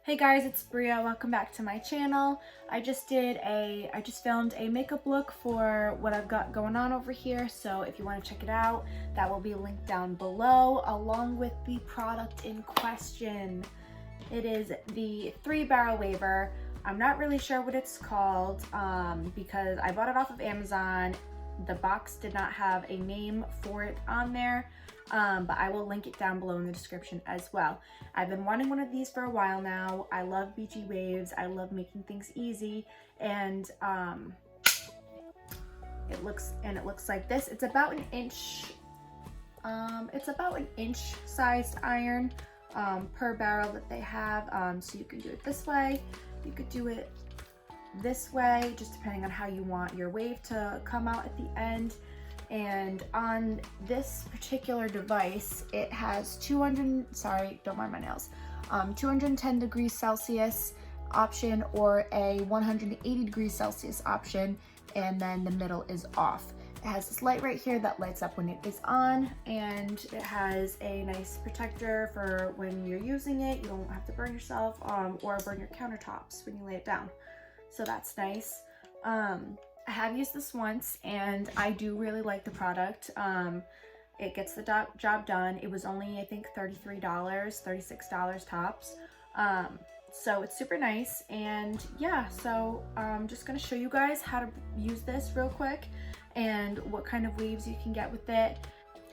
Hey guys, it's Bria. Welcome back to my channel. I just filmed a makeup look for what I've got going on over here. So if you want to check it out, that will be linked down below along with the product in question. It is the 3-barrel waver. I'm not really sure what it's called because I bought it off of Amazon. The box did not have a name for it on there. But I will link it down below in the description as well. I've been wanting one of these for a while now. I love beachy waves. I love making things easy, and it looks like this. It's about an inch. It's about an inch sized iron per barrel that they have. So you can do it this way. You could do it this way, just depending on how you want your wave to come out at the end. And on this particular device, it has 210 degrees Celsius option or a 180 degrees Celsius option, and then the middle is off. It has this light right here that lights up when it is on, and it has a nice protector for when you're using it. You don't have to burn yourself or burn your countertops when you lay it down. So that's nice. I have used this once and I do really like the product. It gets the job done. It was only, I think, $33, $36 tops. So it's super nice. And yeah, so I'm just gonna show you guys how to use this real quick and what kind of waves you can get with it.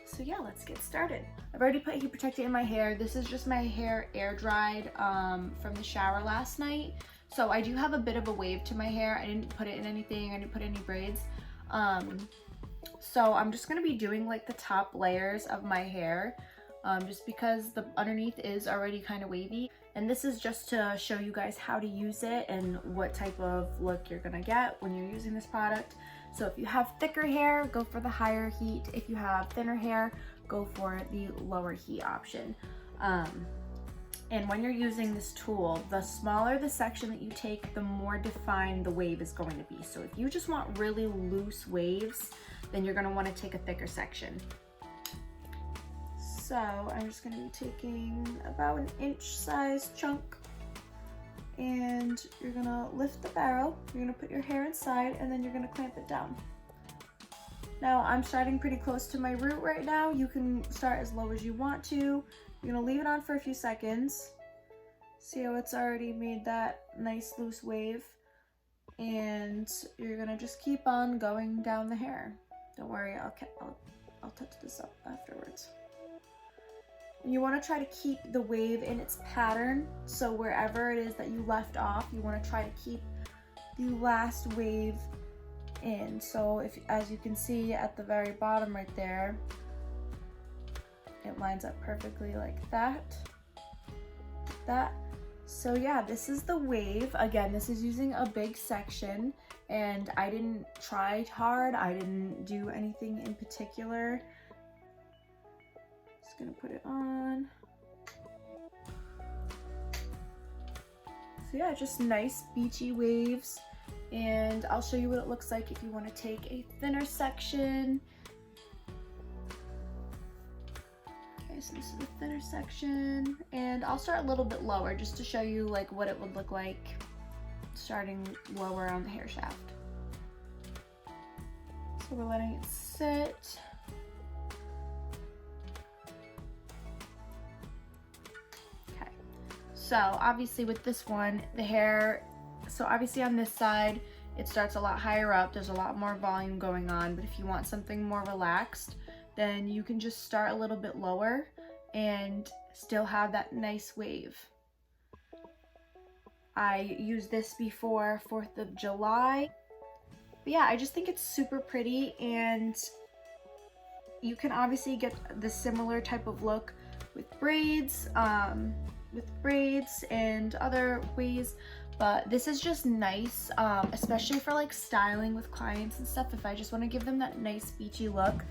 So yeah, let's get started. I've already put heat protectant in my hair. This is just my hair air dried from the shower last night. So I do have a bit of a wave to my hair. I didn't put it in anything, I didn't put any braids. So I'm just gonna be doing like the top layers of my hair just because the underneath is already kind of wavy. And this is just to show you guys how to use it and what type of look you're gonna get when you're using this product. So if you have thicker hair, go for the higher heat. If you have thinner hair, go for the lower heat option. And when you're using this tool, the smaller the section that you take, the more defined the wave is going to be. So if you just want really loose waves, then you're gonna wanna take a thicker section. So I'm just gonna be taking about an inch size chunk, and you're gonna lift the barrel, you're gonna put your hair inside, and then you're gonna clamp it down. Now I'm starting pretty close to my root right now. You can start as low as you want to. You're gonna leave it on for a few seconds. See how it's already made that nice loose wave. And you're gonna just keep on going down the hair. Don't worry, I'll touch this up afterwards. And you wanna try to keep the wave in its pattern. So wherever it is that you left off, you wanna try to keep the last wave in. So if, as you can see at the very bottom right there, it lines up perfectly like that. So yeah, this is the wave. Again, this is using a big section, and I didn't try hard. I didn't do anything in particular. Just gonna put it on. So yeah, just nice beachy waves. And I'll show you what it looks like if you want to take a thinner section. So this is the thinner section, and I'll start a little bit lower just to show you like what it would look like starting lower on the hair shaft. So we're letting it sit. Okay, so obviously with this one, the hair, so obviously on this side, it starts a lot higher up. There's a lot more volume going on, but if you want something more relaxed, then you can just start a little bit lower and still have that nice wave. I used this before 4th of July. But yeah, I just think it's super pretty, and you can obviously get the similar type of look with braids and other ways. But this is just nice, especially for like styling with clients and stuff. If I just want to give them that nice beachy look,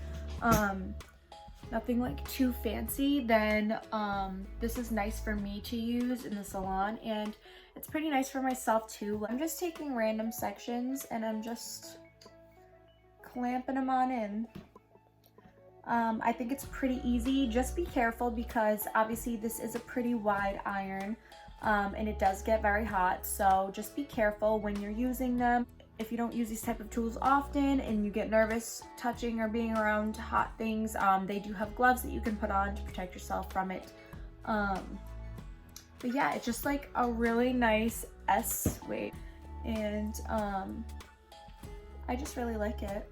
nothing like too fancy, then this is nice for me to use in the salon, and it's pretty nice for myself too. I'm just taking random sections and I'm just clamping them on in. I think it's pretty easy. Just be careful because obviously this is a pretty wide iron. and it does get very hot, so just be careful when you're using them. If you don't use these type of tools often and you get nervous touching or being around hot things, they do have gloves that you can put on to protect yourself from it. But yeah, it's just like a really nice S wave, and I just really like it.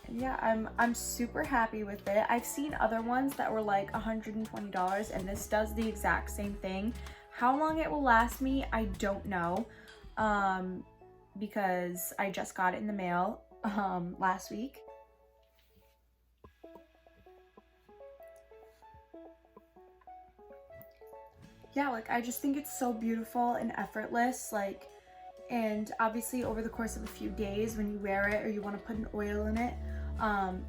And yeah, I'm super happy with it. I've seen other ones that were like $120, and this does the exact same thing. How long it will last me, I don't know, because I just got it in the mail last week. Yeah, like I just think it's so beautiful and effortless, like, and obviously over the course of a few days when you wear it or you want to put an oil in it,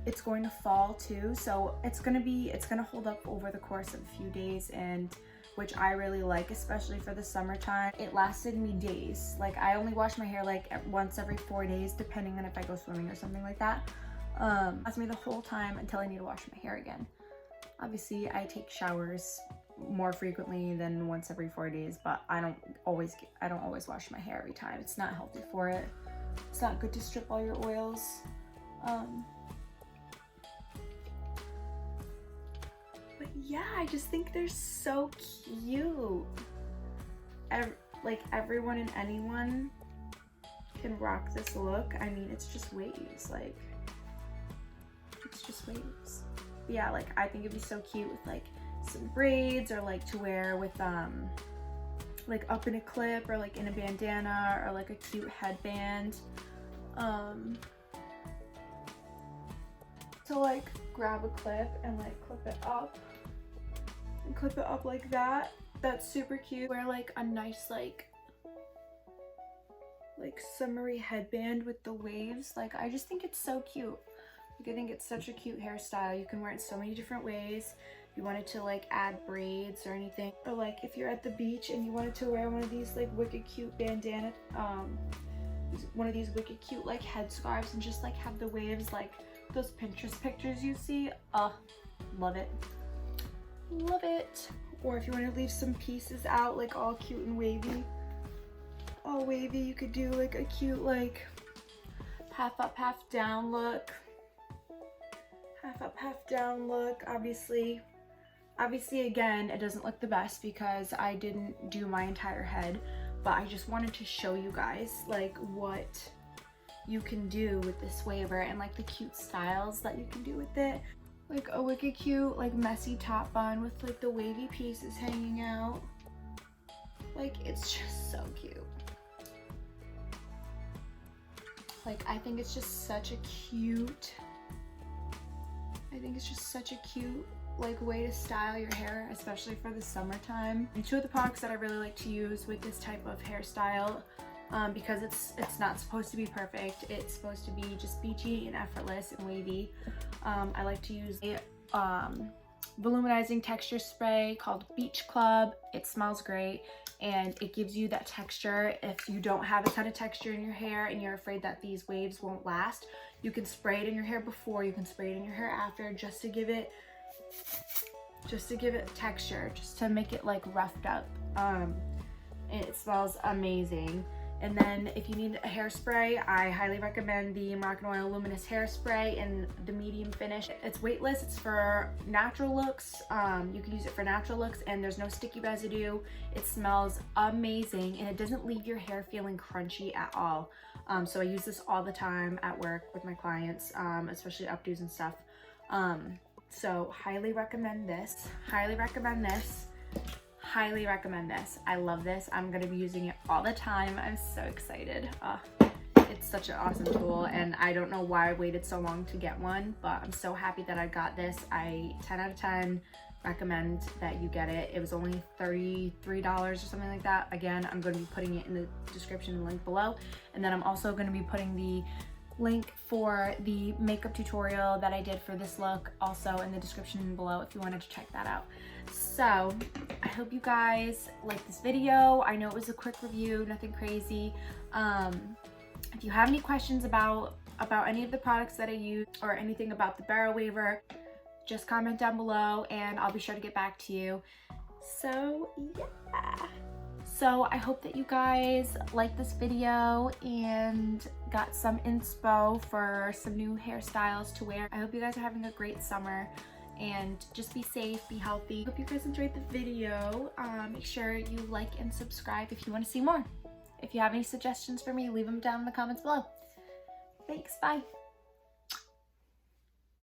it's going to fall too, so it's gonna hold up over the course of a few days, and which I really like, especially for the summertime. It lasted me days. Like I only wash my hair like once every 4 days, depending on if I go swimming or something like that. Lasts me the whole time until I need to wash my hair again. Obviously I take showers more frequently than once every 4 days, but I don't always wash my hair every time. It's not healthy for it. It's not good to strip all your oils. But yeah, I just think they're so cute. Like everyone and anyone can rock this look. I mean, it's just waves, like it's just waves. But yeah, like I think it'd be so cute with like some braids, or like to wear with like up in a clip, or like in a bandana, or like a cute headband. To like grab a clip and like clip it up like that. That's super cute. Wear like a nice like summery headband with the waves. Like I just think it's so cute. Like I think it's such a cute hairstyle. You can wear it so many different ways. If you wanted to like add braids or anything, or like if you're at the beach and you wanted to wear one of these like wicked cute bandana, one of these wicked cute like headscarves, and just like have the waves like those Pinterest pictures you see. Love it. Love it. Or if you want to leave some pieces out like all cute and wavy, all wavy, you could do like a cute like half up, half down look. Half up, half down look. Obviously again, it doesn't look the best because I didn't do my entire head, but I just wanted to show you guys like what you can do with this waver, and like the cute styles that you can do with it. Like a wicked cute like messy top bun with like the wavy pieces hanging out. Like it's just so cute. Like I think it's just such a cute like way to style your hair, especially for the summertime. And two of the products that I really like to use with this type of hairstyle, because it's not supposed to be perfect, it's supposed to be just beachy and effortless and wavy. I like to use a volumizing texture spray called Beach Club. It smells great and it gives you that texture. If you don't have a ton of texture in your hair and you're afraid that these waves won't last, you can spray it in your hair before, you can spray it in your hair after, just to give it texture, just to make it like roughed up. It smells amazing. And then if you need a hairspray, I highly recommend the Moroccanoil Luminous hairspray in the medium finish. It's weightless, it's for natural looks. You can use it for natural looks and there's no sticky residue. It smells amazing and it doesn't leave your hair feeling crunchy at all. So I use this all the time at work with my clients, especially updos and stuff. So highly recommend this, highly recommend this. Highly recommend this. I love this. I'm gonna be using it all the time. I'm so excited. It's such an awesome tool and I don't know why I waited so long to get one, but I'm so happy that I got this. 10 out of 10 recommend that you get it. It was only $33 or something like that. Again, I'm going to be putting it in the description link below, and then I'm also going to be putting the link for the makeup tutorial that I did for this look also in the description below if you wanted to check that out. So I hope you guys like this video. I know it was a quick review, nothing crazy. If you have any questions about any of the products that I use or anything about the barrel waver, just comment down below and I'll be sure to get back to you. So yeah. So I hope that you guys liked this video and got some inspo for some new hairstyles to wear. I hope you guys are having a great summer and just be safe, be healthy. Hope you guys enjoyed the video. Make sure you like and subscribe if you want to see more. If you have any suggestions for me, leave them down in the comments below. Thanks, bye.